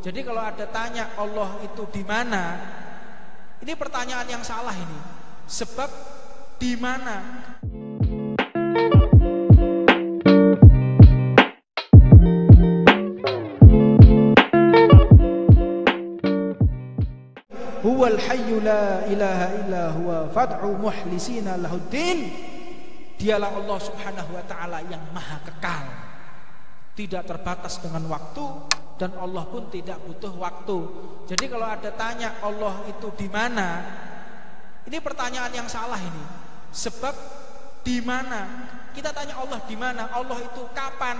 Jadi kalau ada tanya Allah itu di mana, ini pertanyaan yang salah ini. Sebab di mana? Huwal hayyu la ilaha illa huwa fad'u muhlisina lahuddin. Dialah Allah Subhanahu wa taala yang maha kekal, tidak terbatas dengan waktu, dan Allah pun tidak butuh waktu. Jadi kalau ada tanya Allah itu di mana, ini pertanyaan yang salah ini. Sebab di mana? Kita tanya Allah di mana? Allah itu kapan?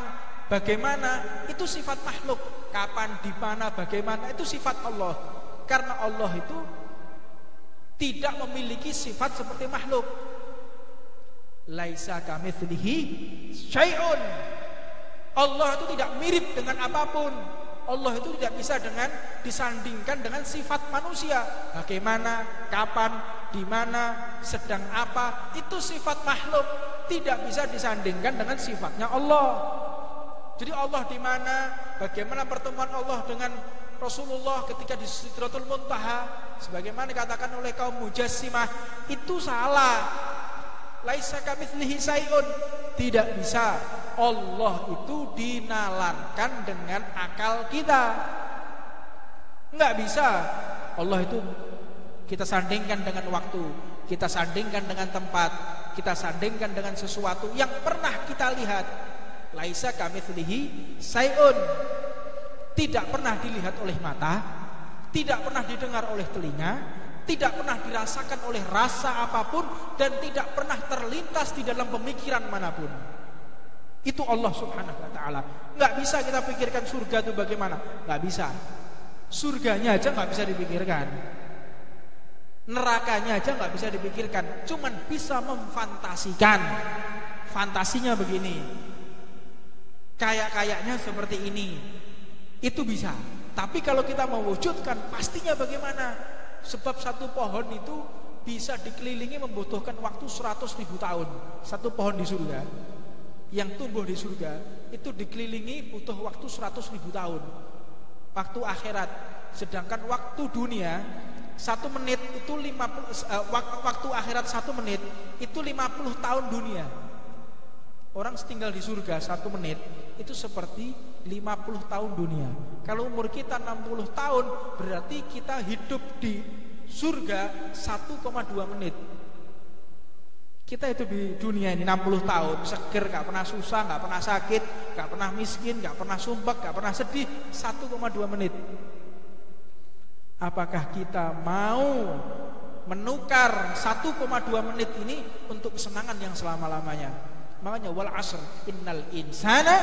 Bagaimana? Itu sifat makhluk. Kapan, di mana, bagaimana? Itu sifat Allah. Karena Allah itu tidak memiliki sifat seperti makhluk. Laisa kamitslihi syai'un. Allah itu tidak mirip dengan apapun. Allah itu tidak bisa disandingkan dengan sifat manusia. Bagaimana, kapan, di mana, sedang apa, itu sifat makhluk, tidak bisa disandingkan dengan sifatnya Allah. Jadi Allah di mana? Bagaimana pertemuan Allah dengan Rasulullah ketika di Sidratul Muntaha, sebagaimana dikatakan oleh kaum Mujassimah, itu salah. Laisa kamitslihi syai'un. Tidak bisa Allah itu dinalankan dengan akal kita. Enggak bisa. Allah itu kita sandingkan dengan waktu, kita sandingkan dengan tempat, kita sandingkan dengan sesuatu yang pernah kita lihat. Laisa kamitslihi syai'un. Tidak pernah dilihat oleh mata, tidak pernah didengar oleh telinga, tidak pernah dirasakan oleh rasa apapun, dan tidak pernah terlintas di dalam pemikiran manapun. Itu Allah Subhanahu wa taala. Enggak bisa kita pikirkan surga itu bagaimana, enggak bisa. Surganya aja enggak bisa dipikirkan. Nerakanya aja enggak bisa dipikirkan, cuman bisa memfantasikan. Fantasinya begini. Kayak-kayaknya seperti ini. Itu bisa. Tapi kalau kita mewujudkan, pastinya bagaimana? Sebab satu pohon itu bisa dikelilingi membutuhkan waktu 100.000 tahun. Satu pohon di surga yang tumbuh di surga itu dikelilingi butuh waktu 100.000 tahun. Waktu akhirat. Sedangkan waktu dunia 1 menit itu 50, waktu akhirat 1 menit itu 50 tahun dunia. Orang tinggal di surga 1 menit itu seperti 50 tahun dunia. Kalau umur kita 60 tahun, berarti kita hidup di surga 1,2 menit. Kita hidup di dunia ini 60 tahun, seger, gak pernah susah, gak pernah sakit, gak pernah miskin, gak pernah sumpek, gak pernah sedih, 1,2 menit. Apakah kita mau menukar 1,2 menit ini untuk kesenangan yang selama-lamanya? Makanya wal asr innal insana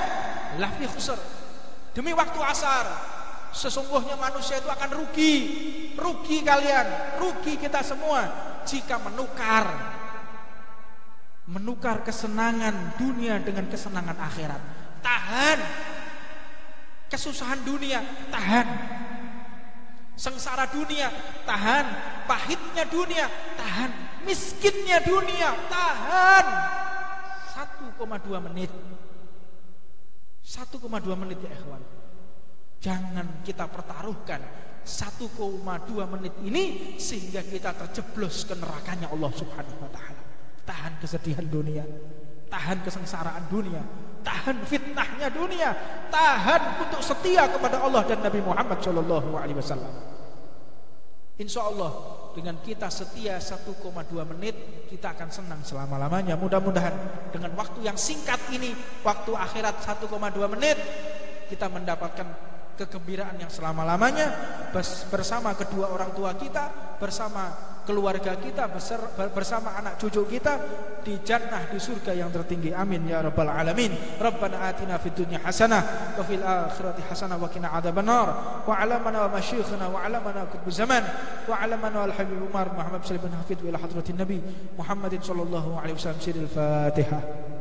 lafi khusr. Demi waktu asar, sesungguhnya manusia itu akan rugi. Rugi kalian, rugi kita semua jika menukar kesenangan dunia dengan kesenangan akhirat. Tahan kesusahan dunia, tahan sengsara dunia, tahan pahitnya dunia, tahan miskinnya dunia, tahan. 1,2 menit 1,2 menit ya ikhwan. Jangan kita pertaruhkan 1,2 menit ini sehingga kita terjeblos ke nerakanya Allah Subhanahu wa taala. Tahan kesedihan dunia, tahan kesengsaraan dunia, tahan fitnahnya dunia, tahan untuk setia kepada Allah dan Nabi Muhammad sallallahu alaihi wasallam. Insyaallah dengan kita setia 1,2 menit, kita akan senang selama-lamanya. Mudah-mudahan dengan waktu yang singkat ini, waktu akhirat 1,2 menit, kita mendapatkan kegembiraan yang selama-lamanya bersama kedua orang tua kita, bersama keluarga kita, bersama anak cucu kita di jannah, di surga yang tertinggi. Amin ya rabbal alamin. Rabbana atina fid dunya hasanah wa fil akhirati hasanah wa qina adzabannar. Wa alamana wa masyikhna wa alamana qutb zaman wa alamana al habib Umar Muhammad bin Hafid wa ila hadratin nabi Muhammadin sallallahu alaihi wasallam. Siril Fatihah.